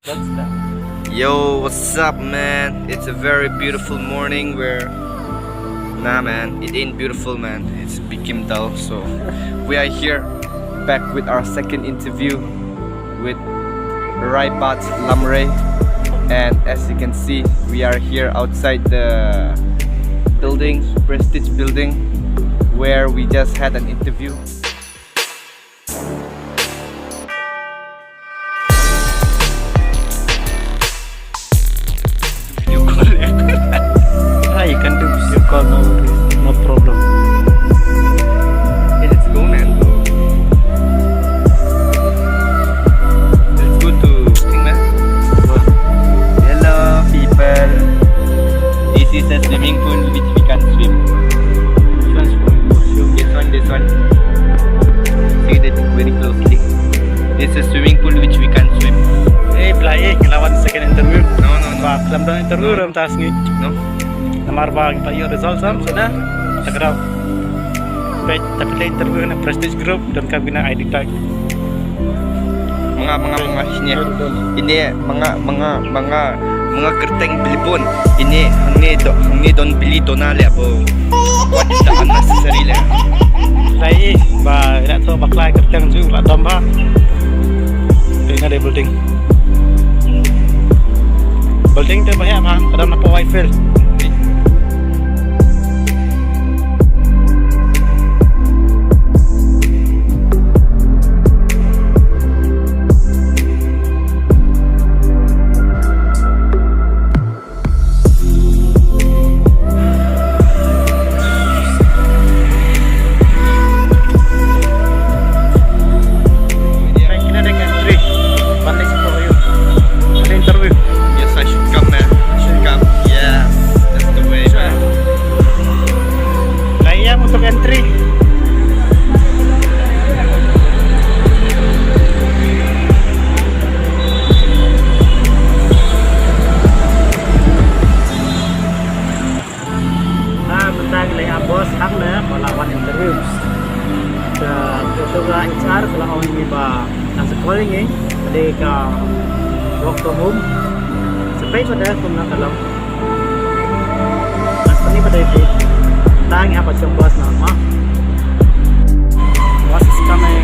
That's that. Yo, what's up, man? It's a very beautiful morning where... Nah, man, it ain't beautiful, man. It's became dull, so... We are here, back with our second interview with Raipat Lamre. And as you can see, we are here outside the building, Prestige building, where we just had an interview. You can do video call, no problem. Okay, let's go, man. Let's go to sing, man. Hello, people. This is a swimming pool which we can swim. This one. See that very closely. This is a swimming pool which we can swim. Belai ngelawan second interview. No. Ba, dalam interview dalam tas ni. No. Namar ba kita yung result sudah. Segera. Tapi interview na Prestige Group dan kami na ID tag. Mga ini mga kerteng Pilipon. Ini hangni don bili donale po. What is the unnecessary le? Belai ba nak tahu baklai kertang tu lah tambah. Ini ada building. Building tu banyak mah, ada apa wifi. Entry. Bentar lagi bos hang na lawan interview. Sa HR kalau orang ni ba ang calling ada ka work from home. Sampai pada kung nakalam. Mas ni pada itu. Tanging apa yung boss na, boss is coming.